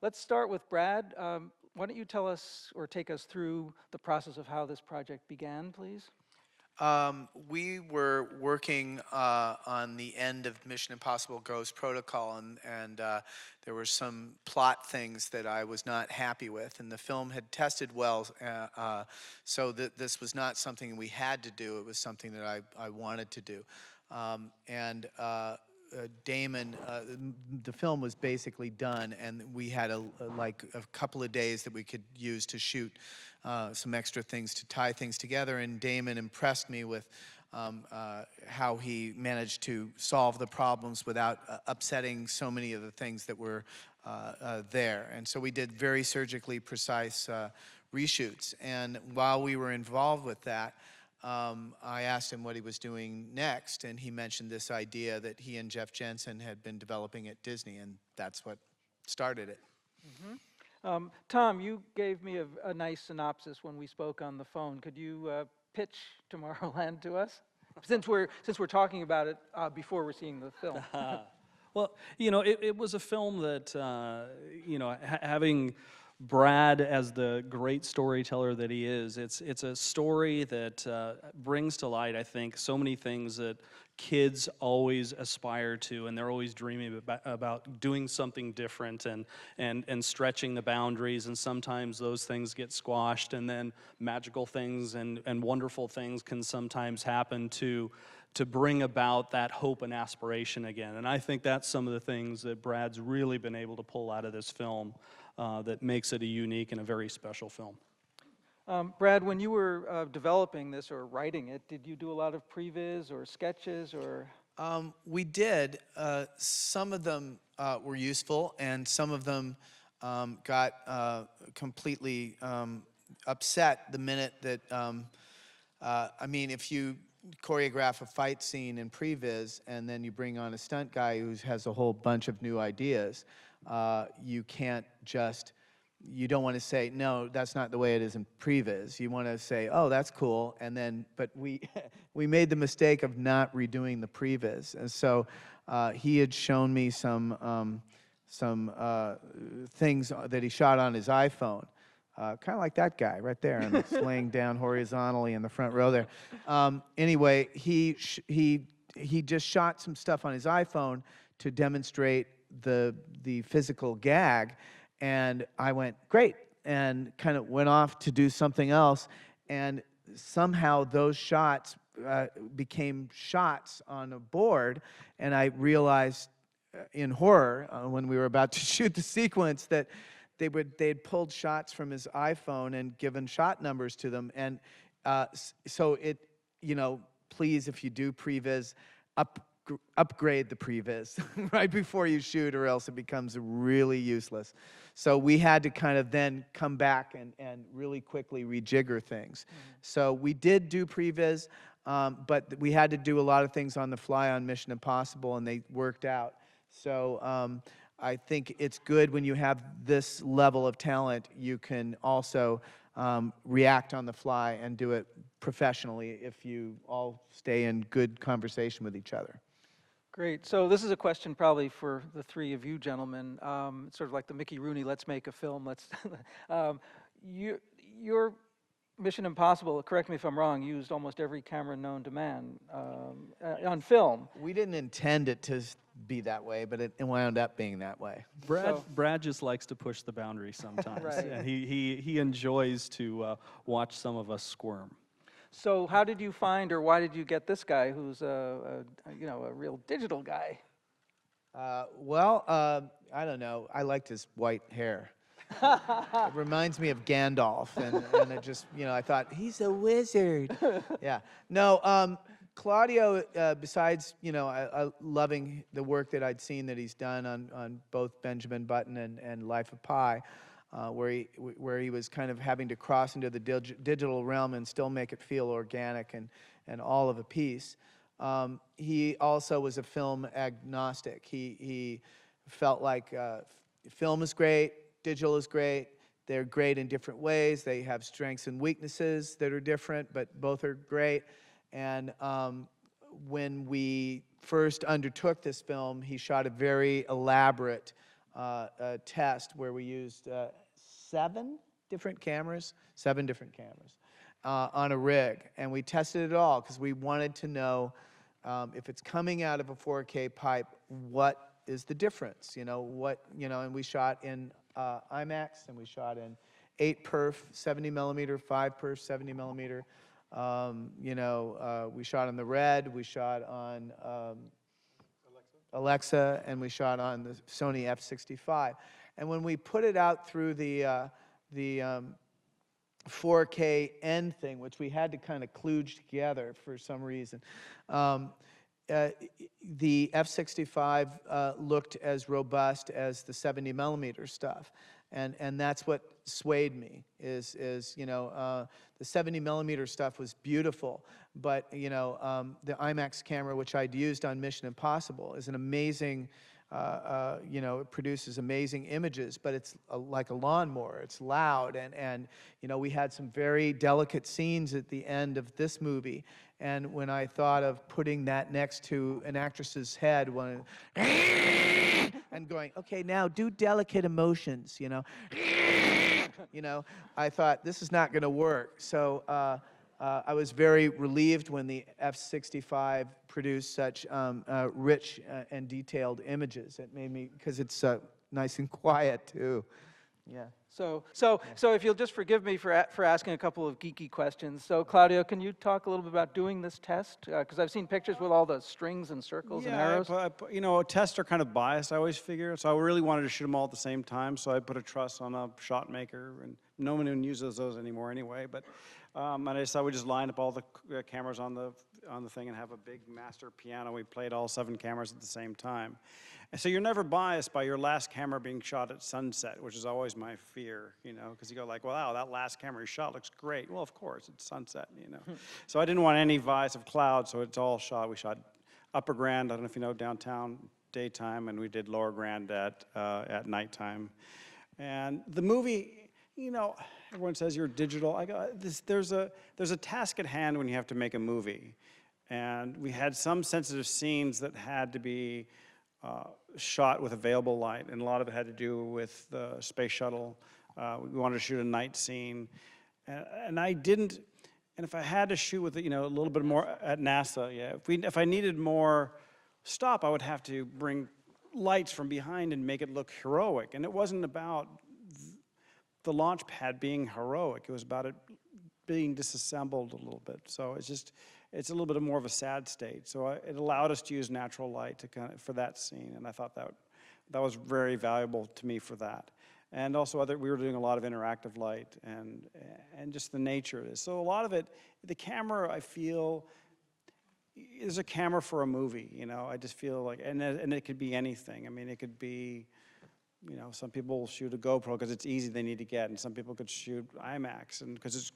Let's start with Brad. Why don't you tell us or take us through the process of how this project began, please? We were working on the end of Mission Impossible Ghost Protocol, and there were some plot things that I was not happy with, and the film had tested well, so that this was not something we had to do. It was something that I wanted to do. Damon, the film was basically done, and we had like a couple of days that we could use to shoot some extra things to tie things together, and Damon impressed me with how he managed to solve the problems without upsetting so many of the things that were there. And so we did very surgically precise reshoots, and while we were involved with that, I asked him what he was doing next, and he mentioned this idea that he and Jeff Jensen had been developing at Disney, and that's what started it. Mm-hmm. Tom, you gave me a nice synopsis when we spoke on the phone. Could you pitch Tomorrowland to us? Since we're talking about it before we're seeing the film. Well, you know, it was a film that, you know, having Brad as the great storyteller that he is, it's a story that brings to light, I think, so many things that kids always aspire to, and they're always dreaming about doing something different and stretching the boundaries, and sometimes those things get squashed, and then magical things and wonderful things can sometimes happen to bring about that hope and aspiration again. And I think that's some of the things that Brad's really been able to pull out of this film that makes it a unique and a very special film. Brad, when you were developing this or writing it, did you do a lot of previs or sketches or? We did. Some of them were useful, and some of them got completely upset the minute that, I mean, if you choreograph a fight scene in previs and then you bring on a stunt guy who has a whole bunch of new ideas, you can't just, you don't want to say, no, that's not the way it is in previs. You want to say, oh, that's cool, and then, but we made the mistake of not redoing the previs, and so he had shown me some things that he shot on his iPhone, kind of like that guy right there, and it's laying down horizontally in the front row there. Anyway, he just shot some stuff on his iPhone to demonstrate the physical gag, and I went, great, and kind of went off to do something else, and somehow those shots became shots on a board, and I realized in horror when we were about to shoot the sequence that they'd pulled shots from his iPhone and given shot numbers to them, and so it, you know, please, if you do previs, upgrade the previs right before you shoot, or else it becomes really useless. So we had to kind of then come back and really quickly rejigger things. Mm-hmm. So we did do previs, but we had to do a lot of things on the fly on Mission Impossible, and they worked out. So I think it's good when you have this level of talent, you can also react on the fly and do it professionally if you all stay in good conversation with each other. Great. So this is a question probably for the three of you gentlemen. It's sort of like the Mickey Rooney, let's make a film. Let's. Your Mission Impossible, correct me if I'm wrong, used almost every camera known to man on film. We didn't intend it to be that way, but it wound up being that way. Brad just likes to push the boundaries sometimes, right. And he enjoys to watch some of us squirm. So how did you find, or why did you get this guy who's a real digital guy? Well, I don't know. I liked his white hair. It reminds me of Gandalf, and it just, you know, I thought, he's a wizard. Yeah. No, Claudio, besides, you know, loving the work that I'd seen that he's done on both Benjamin Button and Life of Pi, where he was kind of having to cross into the digital realm and still make it feel organic and all of a piece. He also was a film agnostic. He felt like film is great, digital is great. They're great in different ways. They have strengths and weaknesses that are different, but both are great. And when we first undertook this film, he shot a very elaborate test where we used 7 different cameras on a rig, and we tested it all because we wanted to know if it's coming out of a 4K pipe, what is the difference? And we shot in IMAX, and we shot in 8 perf 70 millimeter, 5 perf 70 millimeter. We shot on the Red, we shot on Alexa, and we shot on the Sony F65. And when we put it out through the 4K end thing, which we had to kind of kludge together for some reason, the F65 looked as robust as the 70 millimeter stuff. And that's what swayed me, is the 70 millimeter stuff was beautiful, but the IMAX camera, which I'd used on Mission Impossible, is an amazing, it produces amazing images, but it's like a lawnmower. It's loud, and we had some very delicate scenes at the end of this movie, and when I thought of putting that next to an actress's head, and going, okay, now do delicate emotions, I thought this is not going to work. So I was very relieved when the F65 produced such rich and detailed images. It made me, because it's nice and quiet too. Yeah. So if you'll just forgive me for asking a couple of geeky questions. So Claudio, can you talk a little bit about doing this test? Because I've seen pictures with all the strings and circles and arrows. Tests are kind of biased, I always figure. So I really wanted to shoot them all at the same time. So I put a truss on a shot maker, and no one even uses those anymore anyway. But and I decided we just line up all the cameras on the thing and have a big master piano. We played all 7 cameras at the same time. And so you're never biased by your last camera being shot at sunset, which is always my fear, because you go like, wow, that last camera you shot looks great. Well, of course, it's sunset, So I didn't want any bias of cloud, so it's all shot. We shot Upper Grand, I don't know if you know, downtown, daytime, and we did Lower Grand at nighttime. And the movie, everyone says you're digital. There's a task at hand when you have to make a movie. And we had some sensitive scenes that had to be shot with available light, and a lot of it had to do with the space shuttle. We wanted to shoot a night scene, and I didn't. And if I had to shoot with a little bit more at NASA, if I needed more stop, I would have to bring lights from behind and make it look heroic. And it wasn't about the launch pad being heroic. It was about it being disassembled a little bit. So it's a little bit more of a sad state. So it allowed us to use natural light for that scene, and I thought that was very valuable to me for that. And also we were doing a lot of interactive light and just the nature of this. So a lot of it, the camera, I feel, is a camera for a movie. I just feel like, and it could be anything. I mean, it could be, some people shoot a GoPro because it's easy, they need to get, and some people could shoot IMAX, and because it's,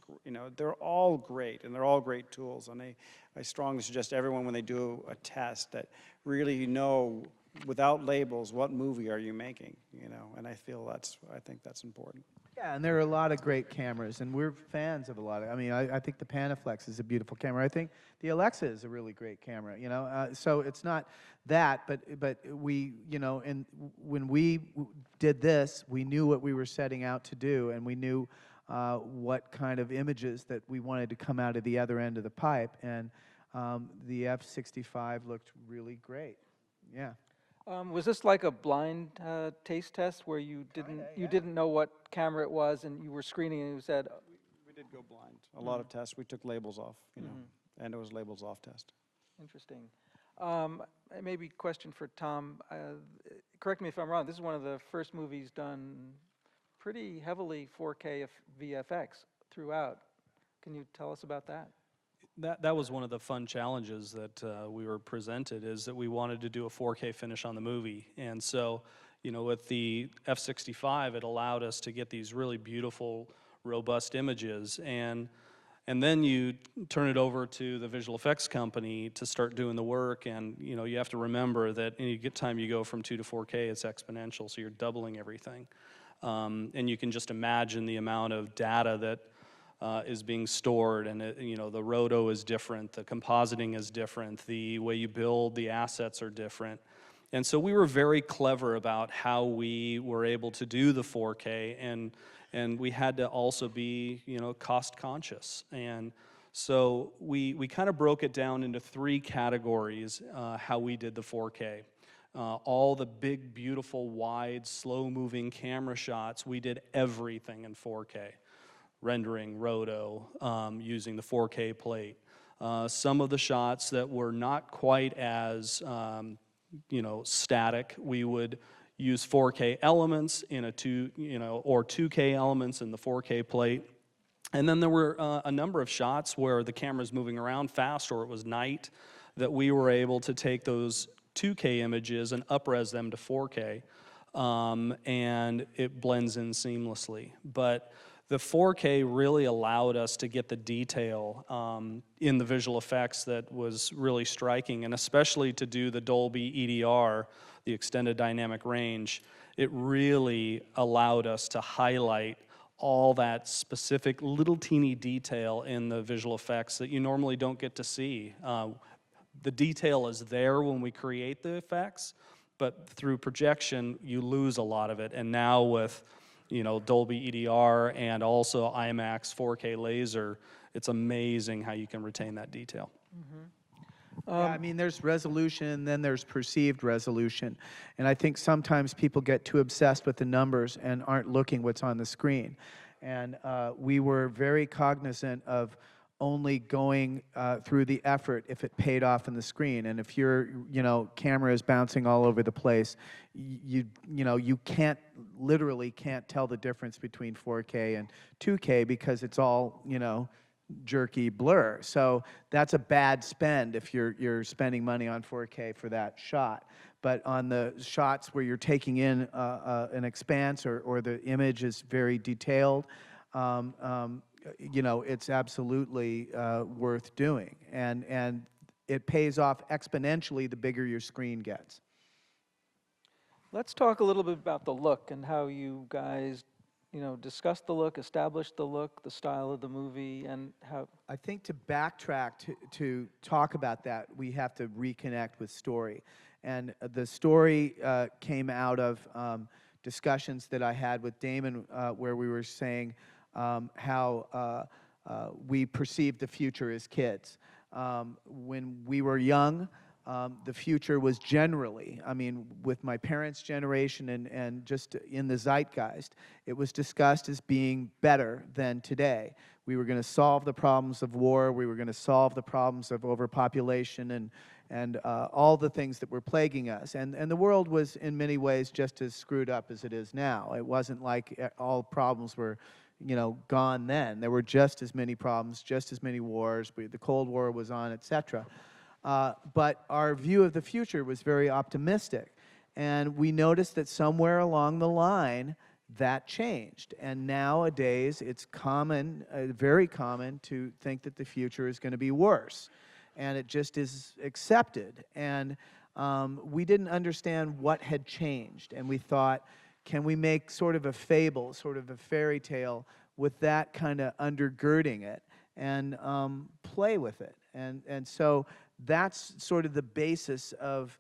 they're all great, and they're all great tools. And I strongly suggest everyone, when they do a test, that really know, without labels, what movie are you making, and I think that's important. Yeah, and there are a lot of great cameras, and we're fans of a lot of. I think the Panaflex is a beautiful camera. I think the Alexa is a really great camera. So it's not that, but we, and when we did this, we knew what we were setting out to do, and we knew what kind of images that we wanted to come out of the other end of the pipe, and the F65 looked really great. Yeah. Was this like a blind taste test where you didn't know what camera it was, and you were screening and you said? We did go blind. A lot of tests. We took labels off, and it was labels off test. Interesting. Maybe a question for Tom. Correct me if I'm wrong. This is one of the first movies done pretty heavily 4K VFX throughout. Can you tell us about that? That was one of the fun challenges that we were presented, is that we wanted to do a 4K finish on the movie. And so, with the F65, it allowed us to get these really beautiful, robust images. And then you turn it over to the visual effects company to start doing the work. And, you have to remember that any time you go from 2 to 4K, it's exponential, so you're doubling everything. And you can just imagine the amount of data that is being stored, and the roto is different, the compositing is different, the way you build the assets are different, And so we were very clever about how we were able to do the 4K, and we had to also be, cost conscious. And so we kind of broke it down into 3 categories, how we did the 4K. All the big, beautiful, wide, slow-moving camera shots, we did everything in 4K. Rendering, roto, using the 4K plate. Some of the shots that were not quite as, static, we would use 4K elements in or 2K elements in the 4K plate. And then there were a number of shots where the camera's moving around fast or it was night that we were able to take those 2K images and up-res them to 4K, and it blends in seamlessly. But the 4K really allowed us to get the detail in the visual effects that was really striking, and especially to do the Dolby EDR, the extended dynamic range, it really allowed us to highlight all that specific little teeny detail in the visual effects that you normally don't get to see. The detail is there when we create the effects, but through projection, you lose a lot of it. And now with, Dolby EDR and also IMAX 4K laser, it's amazing how you can retain that detail. Yeah, I mean, there's resolution, and then there's perceived resolution. And I think sometimes people get too obsessed with the numbers and aren't looking what's on the screen. And we were very cognizant of only going through the effort if it paid off on the screen. And if your camera is bouncing all over the place, you literally can't tell the difference between 4K and 2K because it's all jerky blur. So that's a bad spend if you're spending money on 4K for that shot. But on the shots where you're taking in an expanse or the image is very detailed, it's absolutely worth doing. And it pays off exponentially the bigger your screen gets. Let's talk a little bit about the look and how you guys, discussed the look, established the look, the style of the movie, and how... I think to backtrack to talk about that, we have to reconnect with story. And the story came out of discussions that I had with Damon where we were saying how we perceived the future as kids. When we were young, the future was generally, with my parents' generation and just in the zeitgeist, it was discussed as being better than today. We were going to solve the problems of war, we were going to solve the problems of overpopulation and all the things that were plaguing us. And the world was in many ways just as screwed up as it is now. It wasn't like all problems were gone then. There were just as many problems, just as many wars. The Cold War was on, etc. But our view of the future was very optimistic. And we noticed that somewhere along the line, that changed. And nowadays, it's common, very common, to think that the future is going to be worse. And it just is accepted. And we didn't understand what had changed. And we thought, can we make sort of a fable, sort of a fairy tale with that kind of undergirding it and play with it? And so that's sort of the basis of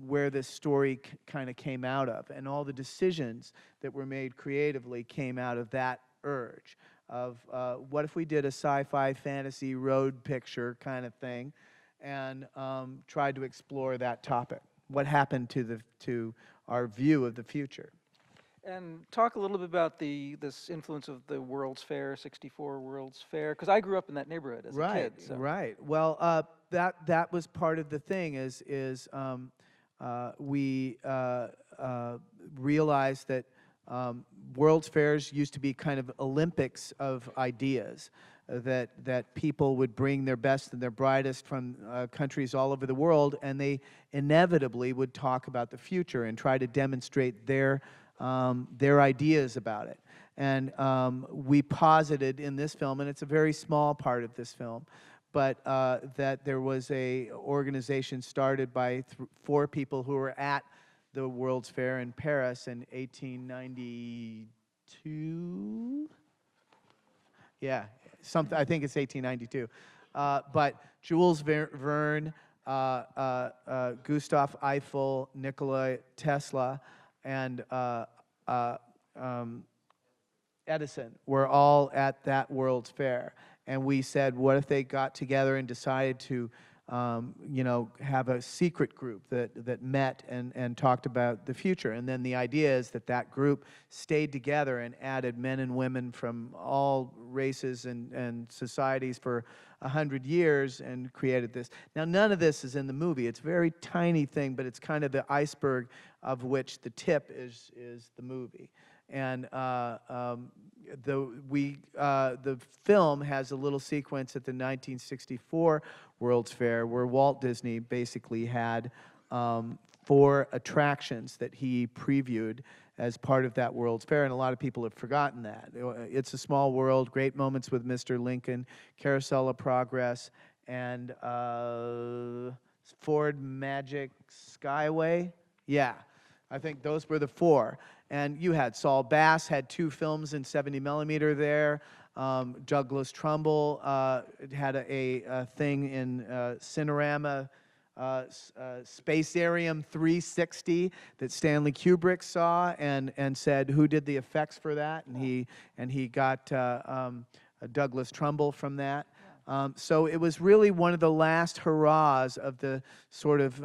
where this story kind of came out of. And all the decisions that were made creatively came out of that urge of what if we did a sci-fi fantasy road picture kind of thing and tried to explore that topic. What happened to our view of the future? And talk a little bit about this influence of the World's Fair, 64 World's Fair, because I grew up in that neighborhood as a kid. So. Right. Well, that was part of the thing is we realized that World's Fairs used to be kind of Olympics of ideas, that people would bring their best and their brightest from countries all over the world, and they inevitably would talk about the future and try to demonstrate their ideas about it. And we posited in this film, and it's a very small part of this film, but that there was a organization started by 4 people who were at the World's Fair in Paris in 1892. Yeah, I think it's 1892. But Jules Verne, Gustav Eiffel, Nikola Tesla, and Edison were all at that World's Fair. And we said, what if they got together and decided to, you know, have a secret group that met and talked about the future. And then the idea is that that group stayed together and added men and women from all races and societies for 100 years and created this. Now, none of this is in the movie. It's a very tiny thing, but it's kind of the iceberg of which the tip is the movie. And the film has a little sequence at the 1964 World's Fair where Walt Disney basically had 4 attractions that he previewed as part of that World's Fair, and a lot of people have forgotten that. It's a Small World, Great Moments with Mr. Lincoln, Carousel of Progress, and Ford Magic Skyway. Yeah, I think those were the 4. And you had Saul Bass had 2 films in 70 millimeter there. Douglas Trumbull had a thing in Cinerama, Spacarium 360 that Stanley Kubrick saw and said, who did the effects for that? And he got Douglas Trumbull from that. So it was really one of the last hurrahs of the sort of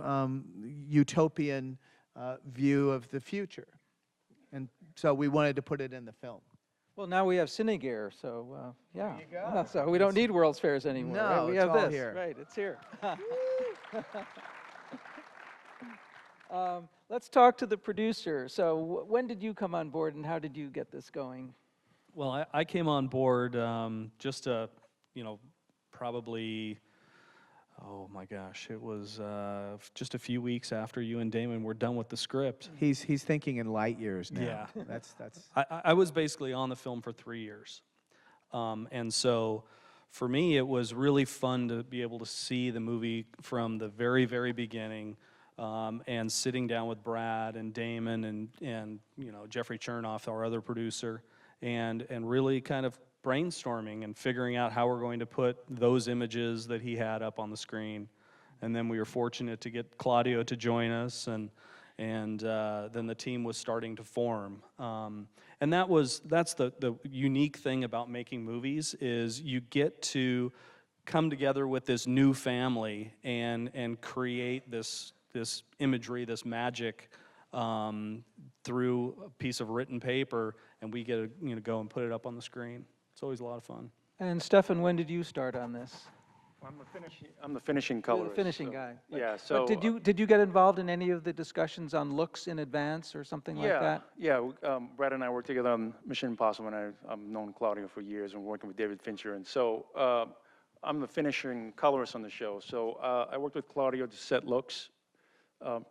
utopian view of the future. And so we wanted to put it in the film. Well, now we have Cinegear, so yeah. There you go. So we don't need World's Fairs anymore. No, right? We it's have all this. here. Right, it's here. Let's talk to the producer. So when did you come on board and how did you get this going? Well, I came on board just probably, oh my gosh, it was just a few weeks after you and Damon were done with the script. He's thinking in light years now. Yeah. That's I was basically on the film for 3 years. And so for me, it was really fun to be able to see the movie from the very, very beginning and sitting down with Brad and Damon and Jeffrey Chernoff, our other producer, and really kind of brainstorming and figuring out how we're going to put those images that he had up on the screen. And then we were fortunate to get Claudio to join us, and then the team was starting to form. And that's the unique thing about making movies is you get to come together with this new family and create this imagery, this magic through a piece of written paper, and we get to go and put it up on the screen. It's always a lot of fun. And Stefan, when did you start on this? I'm the finishing You're colorist. the finishing so- guy. Yeah, But so. did you get involved in any of the discussions on looks in advance or something like that? Yeah, Brad and I worked together on Mission Impossible, and I've known Claudio for years and working with David Fincher. And so I'm the finishing colorist on the show. So I worked with Claudio to set looks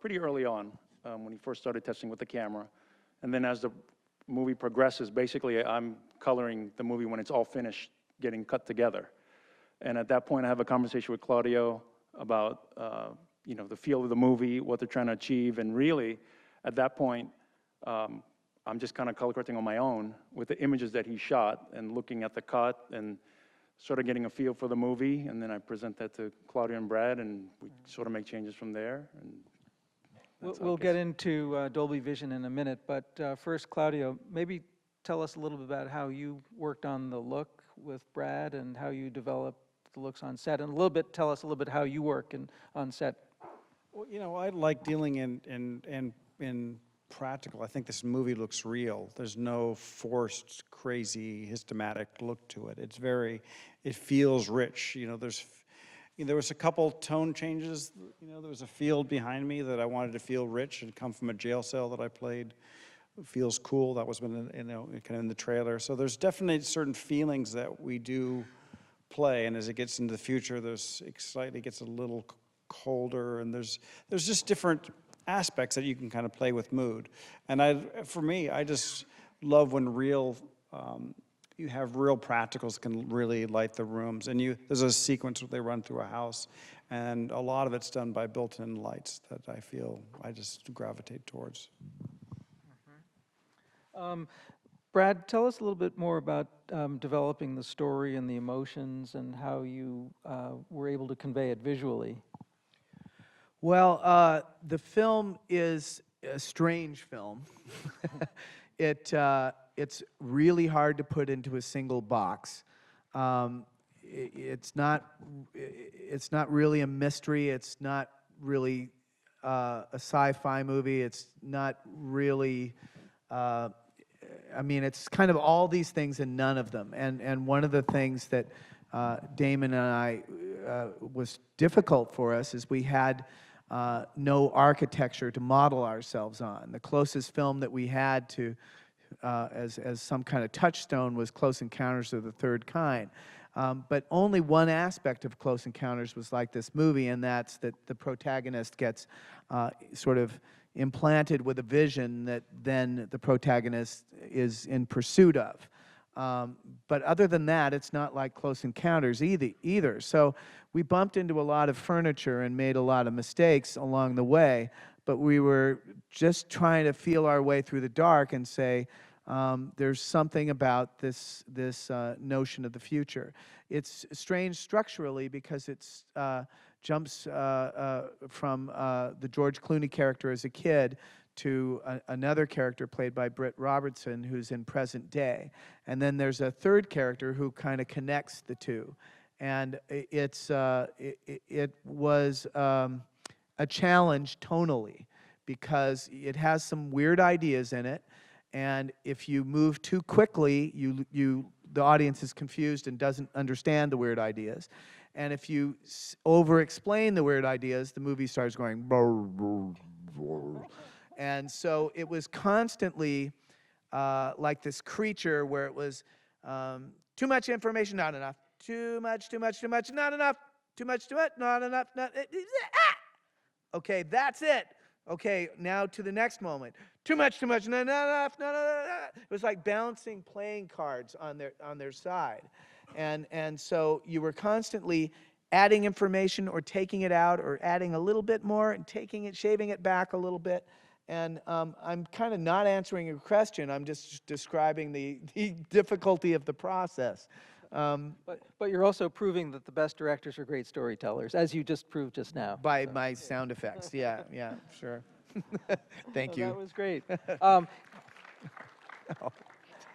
pretty early on when he first started testing with the camera. And then as the movie progresses, basically I'm coloring the movie when it's all finished, getting cut together. And at that point, I have a conversation with Claudio about, the feel of the movie, what they're trying to achieve, and really, at that point, I'm just kind of color correcting on my own with the images that he shot and looking at the cut and sort of getting a feel for the movie, and then I present that to Claudio and Brad, and we sort of make changes from there. And We'll get into Dolby Vision in a minute, but first, Claudio, maybe tell us a little bit about how you worked on the look with Brad and how you developed the looks on set, and tell us a little bit how you work on set. Well, I like dealing in practical. I think this movie looks real. There's no forced, crazy, hystematic look to it. It feels rich. There was a couple tone changes. There was a field behind me that I wanted to feel rich and come from a jail cell that I played. It feels cool. That was kind of in the trailer. So there's definitely certain feelings that we do play, and as it gets into the future, it slightly gets a little colder, and there's just different aspects that you can kind of play with mood. And for me, I just love when you have real practicals can really light the rooms. And there's a sequence where they run through a house, and a lot of it's done by built-in lights that I feel I just gravitate towards. Brad, tell us a little bit more about developing the story and the emotions and how you were able to convey it visually. Well, the film is a strange film. It's really hard to put into a single box. It's not really a mystery. It's not really a sci-fi movie. It's not really. I mean, it's kind of all these things and none of them. And one of the things that Damon and I was difficult for us is we had no architecture to model ourselves on. The closest film that we had to as some kind of touchstone was Close Encounters of the Third Kind. But only one aspect of Close Encounters was like this movie, and that's that the protagonist gets sort of implanted with a vision that then the protagonist is in pursuit of. But other than that, it's not like Close Encounters either. So we bumped into a lot of furniture and made a lot of mistakes along the way, but we were just trying to feel our way through the dark and say, there's something about this notion of the future. It's strange structurally because it's jumps from the George Clooney character as a kid to another character played by Britt Robertson who's in present day. And then there's a third character who kind of connects the two. And it was a challenge tonally because it has some weird ideas in it. And if you move too quickly, the audience is confused and doesn't understand the weird ideas. And if you over-explain the weird ideas, the movie starts going. And so it was constantly like this creature where it was too much information, not enough. Too much, not enough. Too much, not enough. Okay, that's it. Okay, now to the next moment. Too much, not enough, not enough. It was like balancing playing cards on their side. And so you were constantly adding information or taking it out or adding a little bit more and taking it, shaving it back a little bit. And I'm kind of not answering your question. I'm just describing the difficulty of the process. But you're also proving that the best directors are great storytellers, as you just proved just now. By my sound effects, yeah, sure. Thank you. That was great.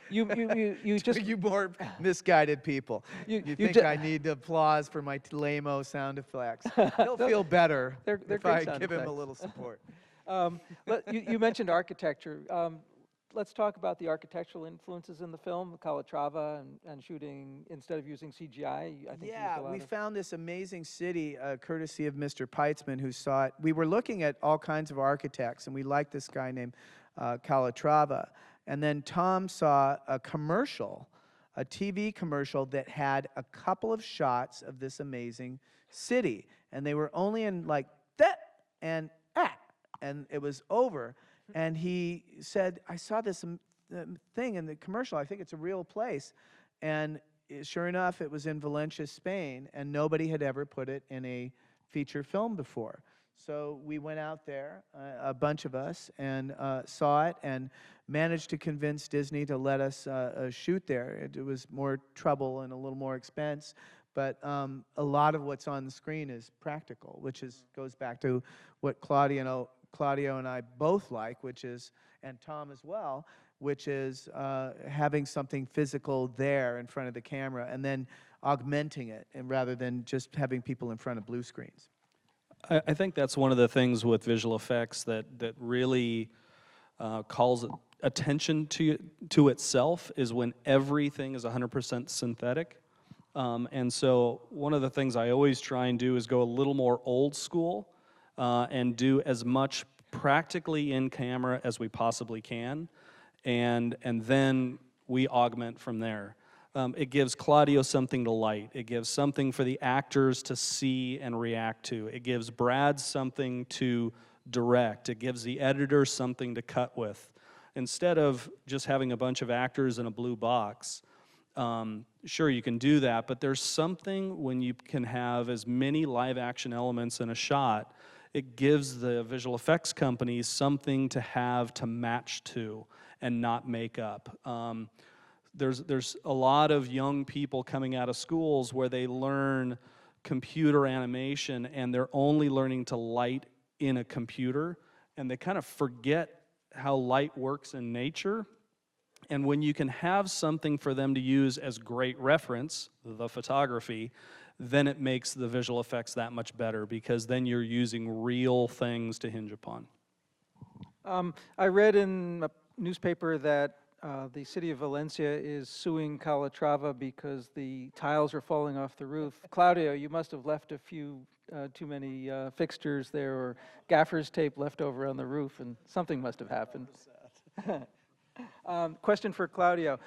You just You more misguided people. You think I need applause for my lame-o sound effects. He'll feel better They're if great I sound give him a effects. little support. You mentioned architecture. Let's talk about the architectural influences in the film, Calatrava and shooting instead of using CGI. I think Yeah, used a lot we of found this amazing city, courtesy of Mr. Peitzman, who saw it. We were looking at all kinds of architects, and we liked this guy named Calatrava. And then Tom saw a commercial, a TV commercial that had a couple of shots of this amazing city. And they were only in like that and it was over. And he said, I saw this thing in the commercial. I think it's a real place. And sure enough, it was in Valencia, Spain, and nobody had ever put it in a feature film before. So we went out there, a bunch of us, and saw it and managed to convince Disney to let us shoot there. It was more trouble and a little more expense, but a lot of what's on the screen is practical, which goes back to what Claudio and I both like, which is, and Tom as well, which is having something physical there in front of the camera and then augmenting it, and rather than just having people in front of blue screens. I think that's one of the things with visual effects that really calls attention to itself is when everything is 100% synthetic. And so one of the things I always try and do is go a little more old school and do as much practically in camera as we possibly can, and then we augment from there. It gives Claudio something to light. It gives something for the actors to see and react to. It gives Brad something to direct. It gives the editor something to cut with. Instead of just having a bunch of actors in a blue box, sure, you can do that, but there's something when you can have as many live action elements in a shot, it gives the visual effects companies something to have to match to and not make up. There's a lot of young people coming out of schools where they learn computer animation and they're only learning to light in a computer, and they kind of forget how light works in nature. And when you can have something for them to use as great reference, the photography, then it makes the visual effects that much better, because then you're using real things to hinge upon. I read in a newspaper that the city of Valencia is suing Calatrava because the tiles are falling off the roof. Claudio, you must have left a few too many fixtures there, or gaffer's tape left over on the roof, and something must have happened. Question for Claudio.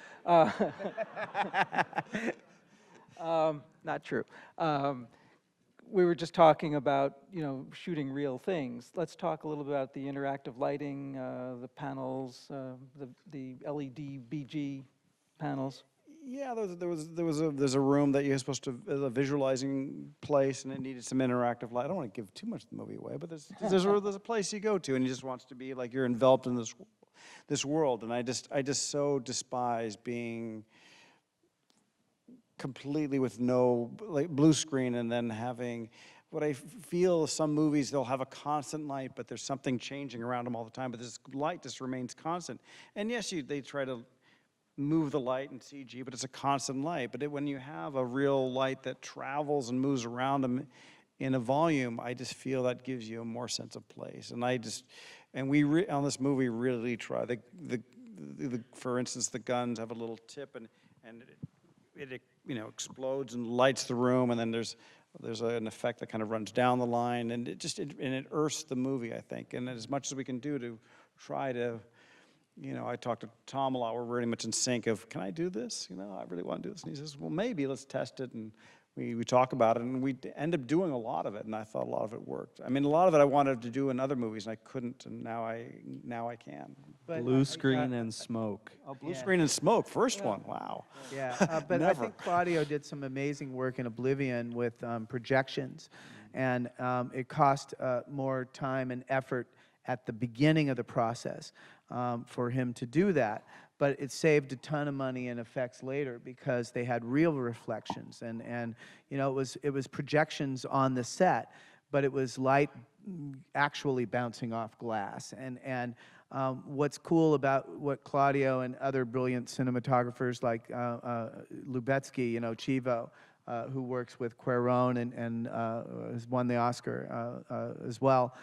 Not true. We were just talking about, shooting real things. Let's talk a little bit about the interactive lighting, the panels, the LED BG panels. Yeah, there's a room that you're supposed to, a visualizing place, and it needed some interactive light. I don't want to give too much of the movie away, but there's a place you go to, and you just wants to be like you're enveloped in this world. And I just so despise being completely with no blue screen, and then having what I feel some movies, they'll have a constant light, but there's something changing around them all the time, but this light just remains constant. And yes, they try to move the light in CG, but it's a constant light. But when you have a real light that travels and moves around them in a volume, I just feel that gives you a more sense of place. And we on this movie really try. For instance, the guns have a little tip, and it explodes and lights the room, and then there's an effect that kind of runs down the line, and it earths the movie, I think. And as much as we can do to try to, I talked to Tom a lot. We're very much in sync of, can I do this? I really want to do this. And he says, well, maybe let's test it. And we talk about it, and we end up doing a lot of it, and I thought a lot of it worked. I mean, a lot of it I wanted to do in other movies, and I couldn't, and now I can. But Blue screen and smoke. Oh, blue screen and smoke, first one, wow. Yeah, but I think Claudio did some amazing work in Oblivion with projections, and it cost more time and effort at the beginning of the process for him to do that. But it saved a ton of money in effects later, because they had real reflections, and it was projections on the set, but it was light actually bouncing off glass. And what's cool about what Claudio and other brilliant cinematographers like Lubetsky, Chivo, who works with Cuarón and has won the Oscar as well,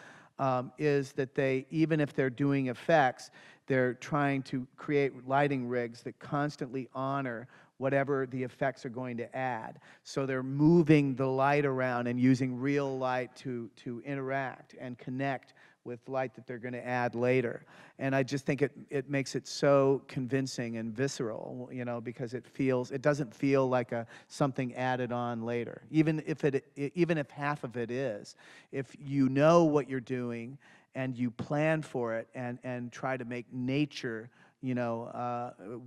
is that they, even if they're doing effects, they're trying to create lighting rigs that constantly honor whatever the effects are going to add. So they're moving the light around and using real light to interact and connect with light that they're going to add later. And I just think it makes it so convincing and visceral, because it doesn't feel like something added on later. Even if half of it is, if you know what you're doing and you plan for it and try to make nature,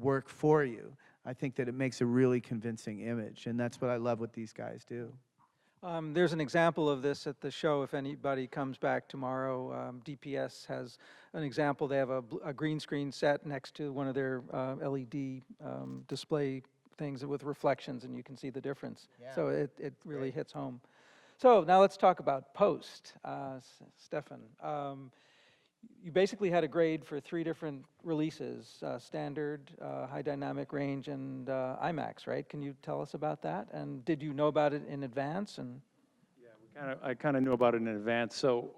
work for you, I think that it makes a really convincing image, and that's what I love what these guys do. There's an example of this at the show. If anybody comes back tomorrow, DPS has an example. They have a green screen set next to one of their LED display things with reflections, and you can see the difference. Yeah. So it really hits home. So now let's talk about post. Stefan, you basically had a grade for 3 different releases, standard, high dynamic range, and IMAX, right? Can you tell us about that? And did you know about it in advance? Yeah, I kind of knew about it in advance. So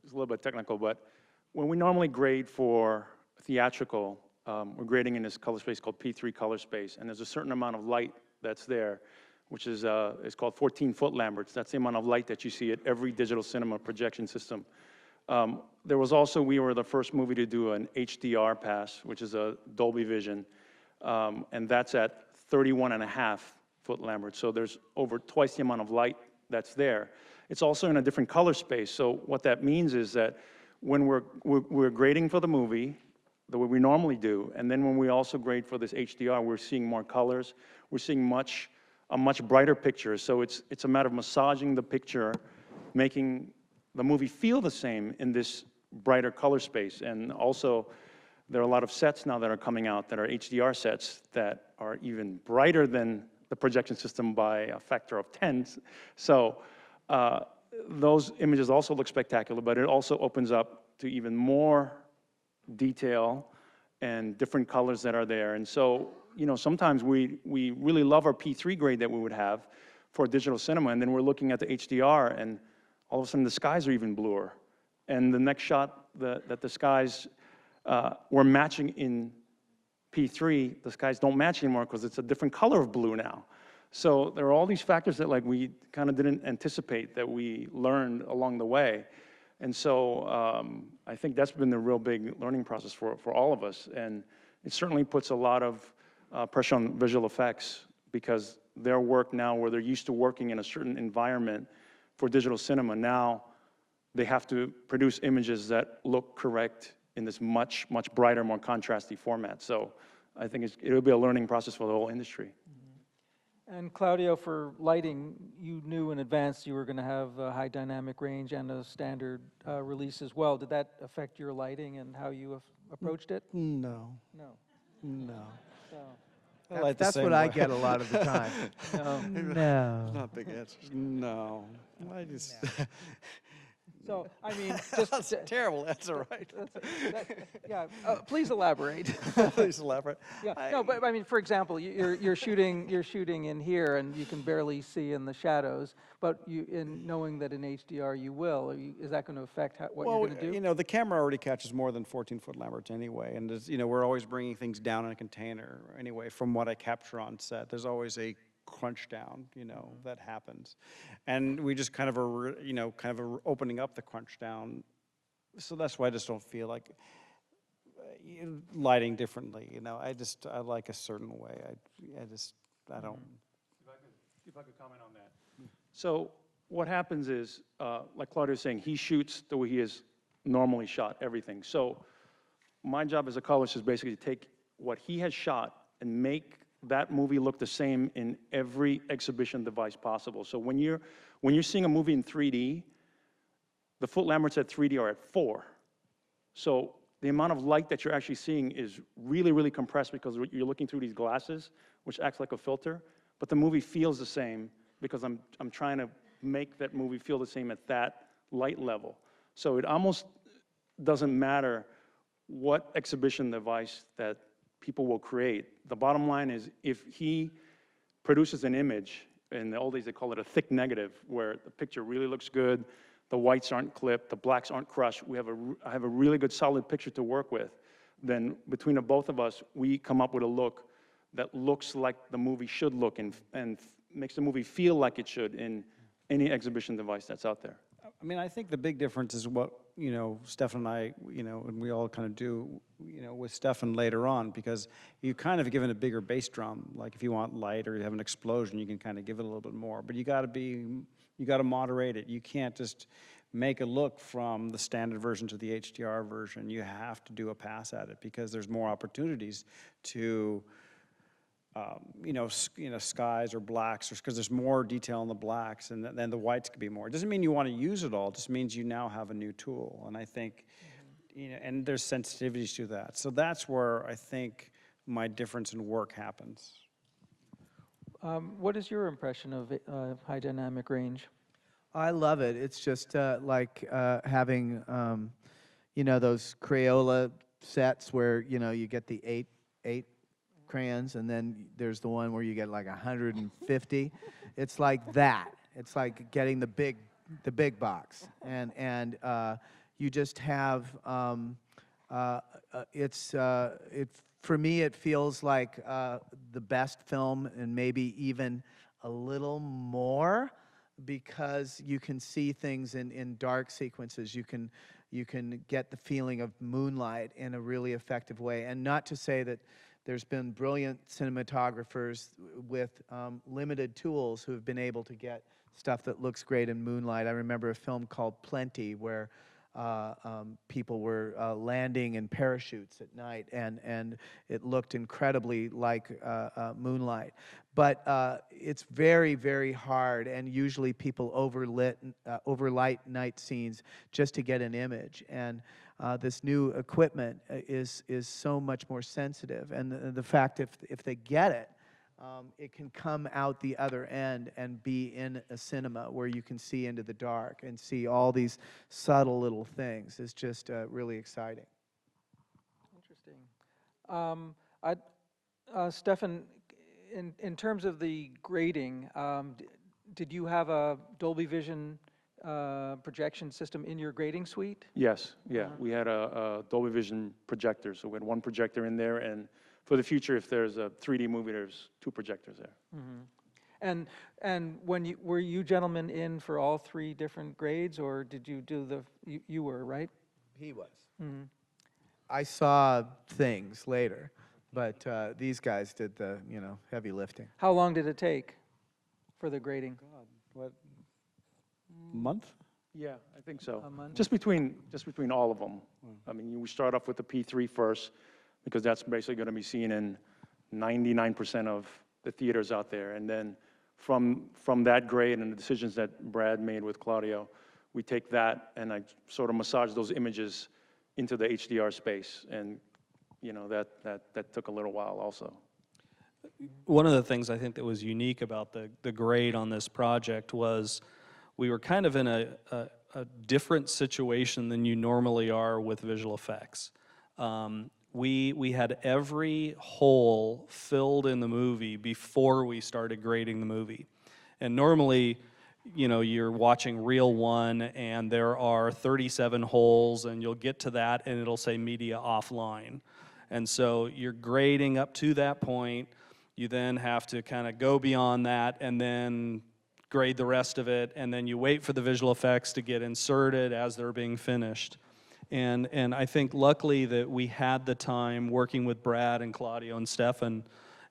it's a little bit technical, but when we normally grade for theatrical, we're grading in this color space called P3 color space, and there's a certain amount of light that's there, which is it's called 14-foot Lamberts. That's the amount of light that you see at every digital cinema projection system. There was also, we were the first movie to do an HDR pass, which is a Dolby Vision, and that's at 31.5-foot Lamberts. So there's over twice the amount of light that's there. It's also in a different color space. So what that means is that when we're grading for the movie, the way we normally do, and then when we also grade for this HDR, we're seeing more colors. We're seeing a much brighter picture. So it's a matter of massaging the picture, making the movie feel the same in this brighter color space. And also, there are a lot of sets now that are coming out that are HDR sets that are even brighter than the projection system by a factor of 10. So those images also look spectacular, but it also opens up to even more detail and different colors that are there. And so, sometimes we really love our P3 grade that we would have for digital cinema, and then we're looking at the HDR, and all of a sudden the skies are even bluer. And the next shot that the skies were matching in P3, the skies don't match anymore because it's a different color of blue now. So there are all these factors that we kind of didn't anticipate that we learned along the way. And so I think that's been the real big learning process for all of us. And it certainly puts a lot of pressure on visual effects, because their work now, where they're used to working in a certain environment for digital cinema, now they have to produce images that look correct in this much, much brighter, more contrasty format. So I think it'll be a learning process for the whole industry. And Claudio, for lighting, you knew in advance you were going to have a high dynamic range and a standard release as well. Did that affect your lighting and how you approached it? No, No. no. So, I light the That's same what I way. get a lot of the time. no. No. Not big answers. No. I just. So, I mean, just That's a terrible answer, right? yeah. Please elaborate. Please elaborate. Yeah. No, but I mean, for example, you're shooting in here, and you can barely see in the shadows. But in knowing that in HDR you will, is that going to affect what you're going to do? The camera already catches more than 14-foot Lamberts anyway, and we're always bringing things down in a container anyway. From what I capture on set, there's always a crunch down, that happens, and we just kind of are opening up the crunch down. So that's why I just don't feel like lighting differently. I like a certain way. I don't. If I could comment on that. So what happens is, like Claudio was saying, he shoots the way he has normally shot everything. So my job as a colorist is basically to take what he has shot and make that movie look the same in every exhibition device possible. So when you're seeing a movie in 3D, the foot Lamberts at 3D are at 4. So the amount of light that you're actually seeing is really, really compressed, because you're looking through these glasses, which acts like a filter. But the movie feels the same because I'm trying to make that movie feel the same at that light level. So it almost doesn't matter what exhibition device that people will create. The bottom line is, if he produces an image, in the old days they call it a thick negative, where the picture really looks good, the whites aren't clipped, the blacks aren't crushed, I have a really good solid picture to work with, then between the both of us, we come up with a look that looks like the movie should look, and makes the movie feel like it should in any exhibition device that's out there. I mean, I think the big difference is what, Stefan and I, and we all kind of do, with Stefan later on, because you kind of given a bigger bass drum. Like if you want light or you have an explosion, you can kind of give it a little bit more. But you got to moderate it. You can't just make a look from the standard version to the HDR version. You have to do a pass at it, because there's more opportunities to skies or blacks, because there's more detail in the blacks, and then the whites could be more. It doesn't mean you want to use it all. It just means you now have a new tool. And I think, and there's sensitivities to that. So that's where I think my difference in work happens. What is your impression of high dynamic range? I love it. It's just like having, those Crayola sets where, you get the eight crayons, and then there's the one where you get like 150. It's like that. It's like getting the big box, and you just have. For me, it feels like the best film, and maybe even a little more, because you can see things in dark sequences. You can get the feeling of moonlight in a really effective way. And not to say that there's been brilliant cinematographers with limited tools who have been able to get stuff that looks great in moonlight. I remember a film called Plenty, where people were landing in parachutes at night, and it looked incredibly like moonlight. But it's very, very hard, and usually people overlight night scenes just to get an image. And this new equipment is so much more sensitive, and the fact if they get it, it can come out the other end and be in a cinema where you can see into the dark and see all these subtle little things. It's just really exciting. Interesting. Stefan, in terms of the grading, did you have a Dolby Vision projection system in your grading suite? Yes, yeah. We had a Dolby Vision projector, so we had one projector in there, and for the future, if there's a 3D movie, there's 2 projectors there. And were you gentlemen in for all 3 different grades, or did you do you were, right? He was. I saw things later, but these guys did the, heavy lifting. How long did it take for the grading? God, what, month? Yeah, I think so. A month? Just between all of them. I mean, we start off with the P3 first, because that's basically going to be seen in 99% of the theaters out there. And then from that grade and the decisions that Brad made with Claudio, we take that and I sort of massage those images into the HDR space. And, that took a little while also. One of the things I think that was unique about the grade on this project was we were kind of in a different situation than you normally are with visual effects. We had every hole filled in the movie before we started grading the movie. And normally, you're watching reel 1 and there are 37 holes and you'll get to that and it'll say media offline. And so you're grading up to that point. You then have to kind of go beyond that and then grade the rest of it, and then you wait for the visual effects to get inserted as they're being finished. And I think luckily that we had the time working with Brad and Claudio and Stefan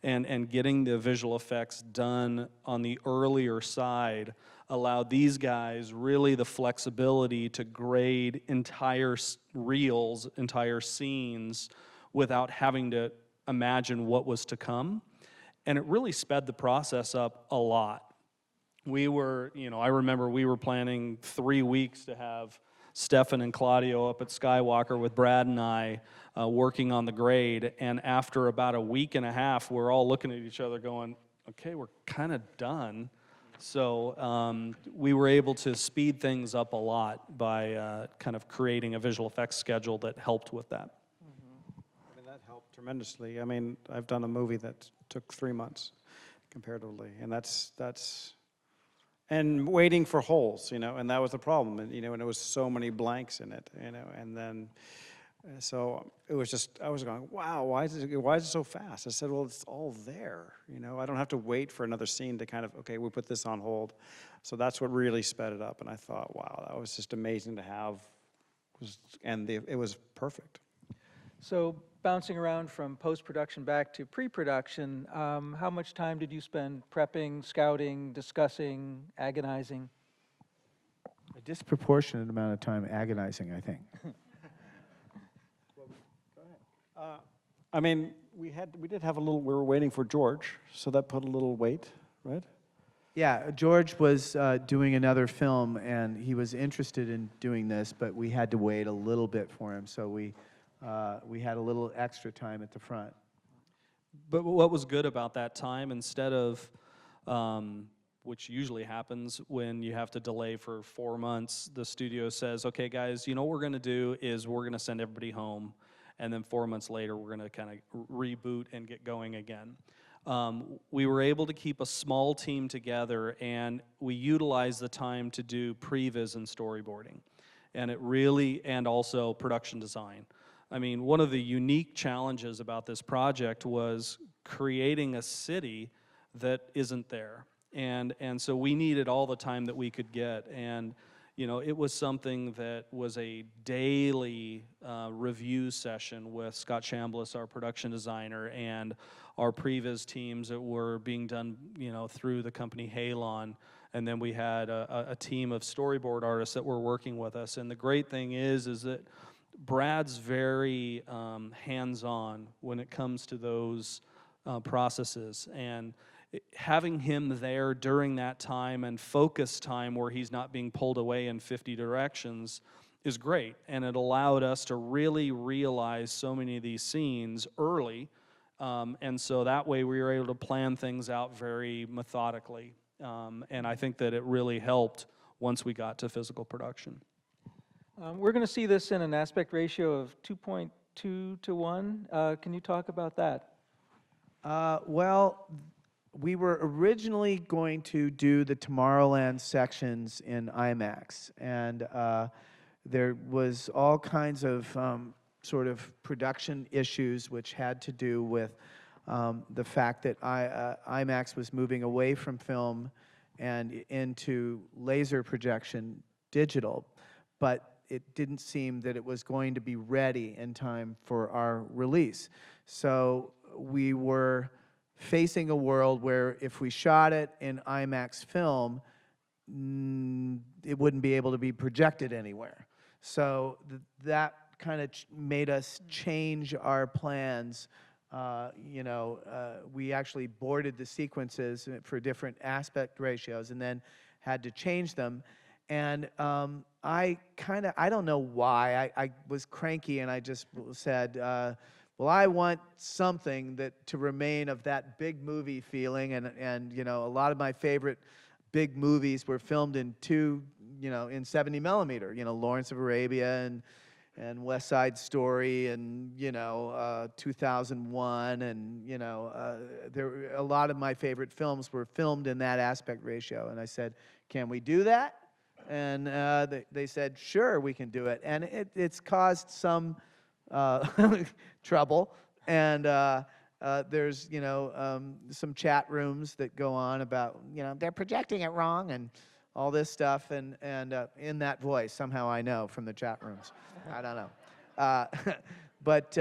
and getting the visual effects done on the earlier side allowed these guys really the flexibility to grade entire reels, entire scenes without having to imagine what was to come. And it really sped the process up a lot. We were, I remember we were planning 3 weeks to have Stefan and Claudio up at Skywalker with Brad and I working on the grade, and after about a week and a half, we're all looking at each other going, okay, we're kind of done. So we were able to speed things up a lot by kind of creating a visual effects schedule that helped with that. I mean, that helped tremendously. I mean, I've done a movie that took 3 months comparatively, and that's and waiting for holes, and that was the problem, and and it was so many blanks in it, and then so it was just, I was going, wow, why is it so fast? I said, well, it's all there, I don't have to wait for another scene to kind of, okay, we put this on hold. So that's what really sped it up, and I thought, wow, that was just amazing to have, it was perfect. So bouncing around from post-production back to pre-production, how much time did you spend prepping, scouting, discussing, agonizing? A disproportionate amount of time agonizing, I think. I mean, we did have we were waiting for George, so that put a little weight, right? Yeah, George was doing another film, and he was interested in doing this, but we had to wait a little bit for him, so we had a little extra time at the front. But what was good about that time, instead of, which usually happens when you have to delay for 4 months, the studio says, okay guys, what we're gonna do is we're gonna send everybody home, and then 4 months later we're gonna kind of reboot and get going again. We were able to keep a small team together, and we utilized the time to do previs and storyboarding, and also production design. I mean, one of the unique challenges about this project was creating a city that isn't there. And so we needed all the time that we could get. And, it was something that was a daily review session with Scott Chambliss, our production designer, and our previs teams that were being done, through the company Halon. And then we had a team of storyboard artists that were working with us. And the great thing is that Brad's very hands-on when it comes to those processes, and having him there during that time and focus time where he's not being pulled away in 50 directions is great, and it allowed us to really realize so many of these scenes early And so that way we were able to plan things out very methodically. And I think that it really helped once we got to physical production. We're going to see this in an aspect ratio of 2.2 to 1. Can you talk about that? Well, we were originally going to do the Tomorrowland sections in IMAX, and there was all kinds of sort of production issues which had to do with the fact that IMAX was moving away from film and into laser projection digital, but it didn't seem that it was going to be ready in time for our release. So we were facing a world where if we shot it in IMAX film, it wouldn't be able to be projected anywhere. So that kind of made us change our plans. We actually boarded the sequences for different aspect ratios and then had to change them. And I don't know why, I was cranky and I just said, well, I want something to remain of that big movie feeling, and a lot of my favorite big movies were filmed in in 70 millimeter, Lawrence of Arabia and West Side Story and 2001, and a lot of my favorite films were filmed in that aspect ratio. And I said, can we do that? And they said, sure, we can do it. And it's caused some trouble, and there's some chat rooms that go on about they're projecting it wrong and all this stuff, and in that voice somehow I know from the chat rooms. I don't know, but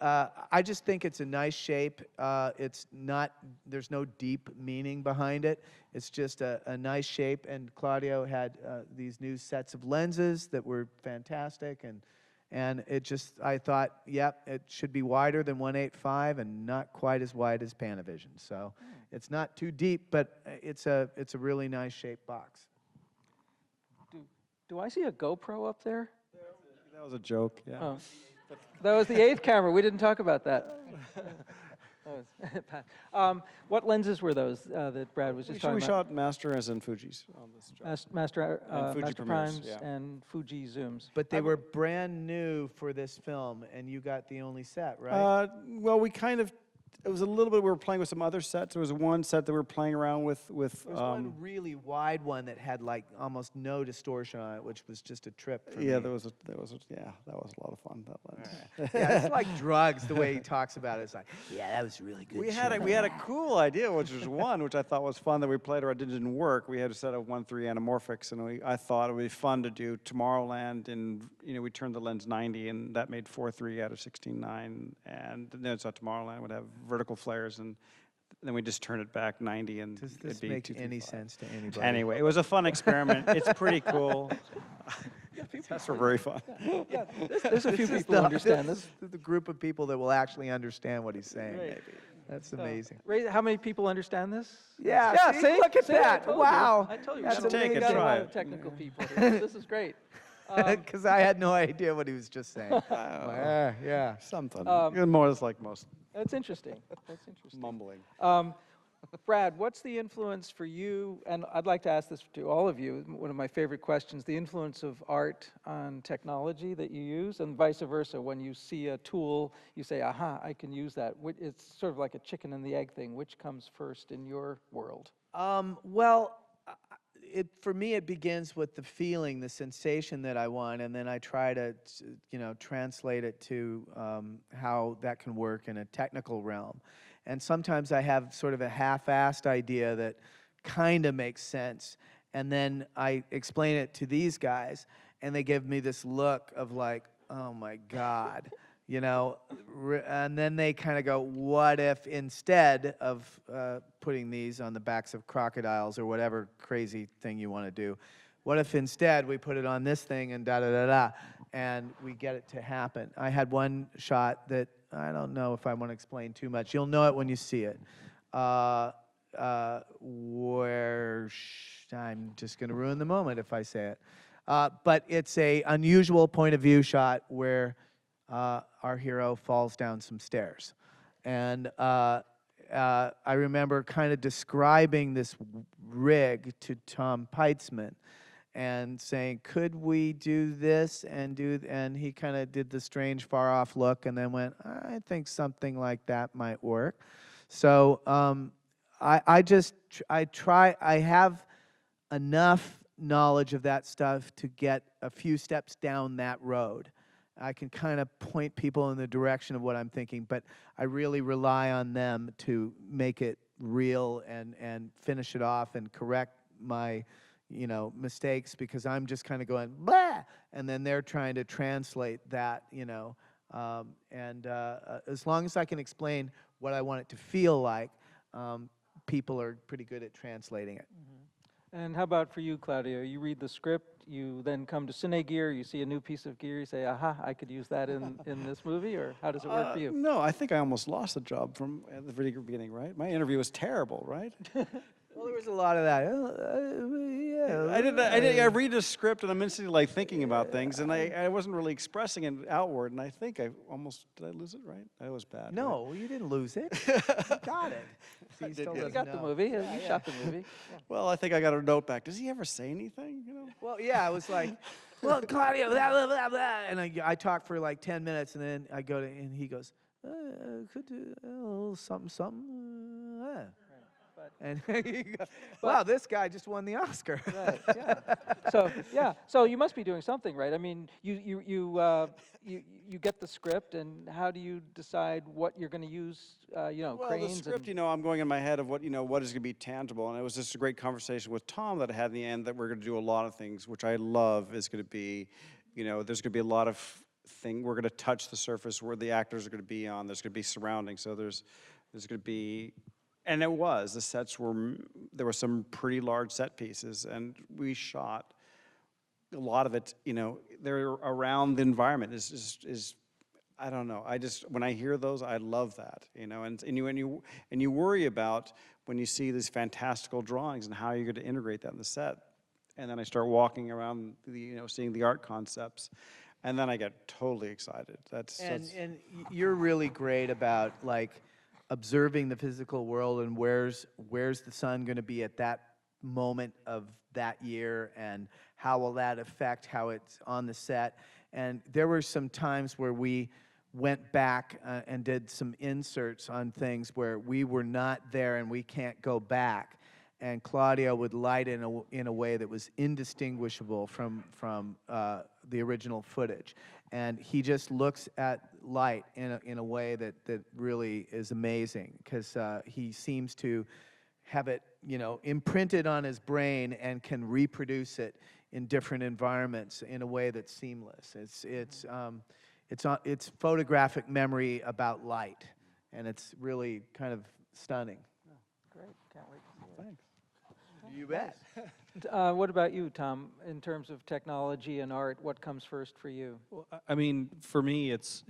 I just think it's a nice shape. It's not, there's no deep meaning behind it. It's just a nice shape, and Claudio had these new sets of lenses that were fantastic, and it just, I thought, yep, it should be wider than 1.85 and not quite as wide as Panavision. So it's not too deep, but it's a really nice shaped box. Do I see a GoPro up there? That was a joke, yeah. Oh. That was the 8th camera. We didn't talk about that. What lenses were those that Brad was just talking We about? shot Master as in Fuji's on this job. Master Fuji Master Premieres, Primes yeah. and Fuji Zooms. But they were brand new for this film, and you got the only set, right? Well, it was a little bit, we were playing with some other sets. There was one set that we were playing around with. There was one really wide one that had like almost no distortion on it, which was just a trip for me. that was a lot of fun, that lens. Yeah, it's like drugs, the way he talks about it. It's like, yeah, that was really good. We had a cool idea, which was one, which I thought was fun, that we played around. It didn't work. We had a set of 1.3 anamorphics, and I thought it would be fun to do Tomorrowland, and we turned the lens 90, and that made 4.3 out of 16.9, and then it's not Tomorrowland, would have vertical flares, and then we just turn it back 90, and Does it'd this be make 2.35. any sense to anybody? Anyway, it was a fun experiment. It's pretty cool. Tests were very fun. Yeah, there's a few This is people who understand this. the group of people that will actually understand what he's saying. Right. Maybe. That's amazing. How many people understand this? Yeah, see? Look at See, I that. told you. Wow. I told you. That's we got amazing. a lot Try of it. technical people here. This is great. Because I had no idea what he was just saying. Yeah. Something. More like most That's interesting. That's interesting. mumbling. Brad, what's the influence for you, and I'd like to ask this to all of you, one of my favorite questions, the influence of art on technology that you use, and vice versa. When you see a tool, you say, aha, I can use that. It's sort of like a chicken and the egg thing. Which comes first in your world? Well, for me, it begins with the feeling, the sensation that I want, and then I try to, translate it to how that can work in a technical realm. And sometimes I have sort of a half-assed idea that kind of makes sense, and then I explain it to these guys, and they give me this look of like, oh my God, and then they kind of go, what if instead of putting these on the backs of crocodiles or whatever crazy thing you want to do, what if instead we put it on this thing and da-da-da-da, and we get it to happen. I had one shot that, I don't know if I want to explain too much. You'll know it when you see it. Where I'm just going to ruin the moment if I say it. But it's a unusual point of view shot where our hero falls down some stairs. and I remember kind of describing this rig to Tom Peitzman and saying, could we do this and and he kind of did the strange far off look and then went, I think something like that might work. So I have enough knowledge of that stuff to get a few steps down that road. I can kind of point people in the direction of what I'm thinking, but I really rely on them to make it real and finish it off and correct my, mistakes, because I'm just kind of going, blah, and then they're trying to translate that, as long as I can explain what I want it to feel like, people are pretty good at translating it. And how about for you, Claudio? You read the script, you then come to Cine Gear, you see a new piece of gear, you say, aha, I could use that in this movie, or how does it work for you? No, I think I almost lost the job from at the very beginning, right? My interview was terrible, right? Well, there was a lot of that. I read a script and I'm instantly like thinking about things, and I wasn't really expressing it outward, and I think did I lose it, right? That was bad. No, you didn't lose it. You got it. See, he still You doesn't got the know. movie, you shot the movie. Right? Well, I think I got a note back. Does he ever say anything? Well, yeah, I was like, well, Claudio, blah, blah, blah, blah. And I talked for like 10 minutes, and then I go to, and he goes, could do a little something, something. And you go, wow, this guy just won the Oscar. Right, yeah. So you must be doing something, right? I mean, you get the script, and how do you decide what you're going to use? Well, cranes. the script, I'm going in my head of what is going to be tangible, and it was just a great conversation with Tom that I had in the end that we're going to do a lot of things, which I love. Is going to be, there's going to be a lot of we're going to touch the surface where the actors are going to be on. There's going to be surrounding, so there's going to be. And the sets there were some pretty large set pieces, and we shot a lot of it, they're around the environment. I don't know, when I hear those, I love that, and you worry about when you see these fantastical drawings and how you're going to integrate that in the set. And then I start walking around, seeing the art concepts, and then I get totally excited. And you're really great about, like, observing the physical world and where's the sun going to be at that moment of that year, and how will that affect how it's on the set. And there were some times where we went back and did some inserts on things where we were not there and we can't go back, and Claudio would light in a way that was indistinguishable from the original footage. And he just looks at light in a way that really is amazing, because he seems to have it, imprinted on his brain and can reproduce it in different environments in a way that's seamless. It's photographic memory about light, and it's really kind of stunning. Great, can't wait to see it. Thanks. You bet. What about you, Tom? In terms of technology and art, what comes first for you? Well, I mean, for me, it's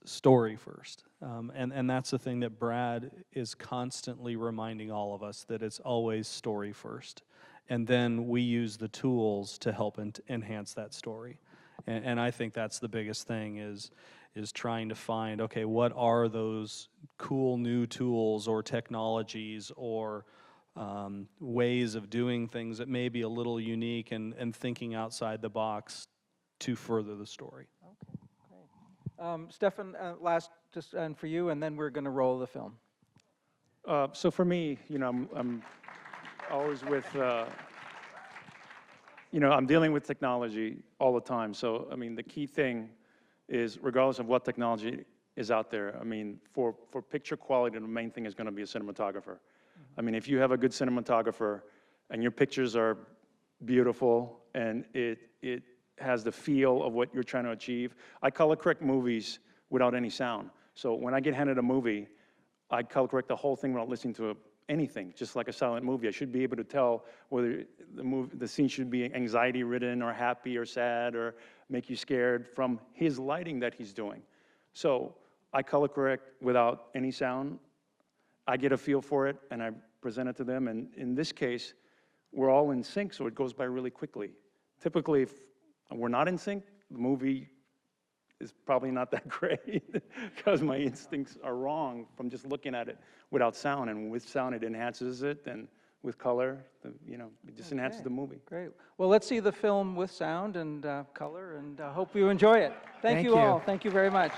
story first, and that's the thing that Brad is constantly reminding all of us, that it's always story first, and then we use the tools to help enhance that story, and I think that's the biggest thing is trying to find, okay, what are those cool new tools or technologies or ways of doing things that may be a little unique, and thinking outside the box to further the story. Okay, great. Stefan, last, just and for you, and then we're going to roll the film. So for me, I'm always with, I'm dealing with technology all the time. So, I mean, the key thing is, regardless of what technology is out there, I mean, for picture quality, the main thing is going to be a cinematographer. I mean, if you have a good cinematographer and your pictures are beautiful and it has the feel of what you're trying to achieve. I color correct movies without any sound. So when I get handed a movie, I color correct the whole thing without listening to anything, just like a silent movie. I should be able to tell whether the scene should be anxiety-ridden or happy or sad or make you scared from his lighting that he's doing. So I color correct without any sound. I get a feel for it, and I present it to them. And in this case, we're all in sync, so it goes by really quickly. Typically, if we're not in sync, the movie is probably not that great because my instincts are wrong from just looking at it without sound. And with sound, it enhances it, and with color, it just enhances the movie. Great. Well, let's see the film with sound and color, and hope you enjoy it. Thank Thank you you. all. Thank you very much.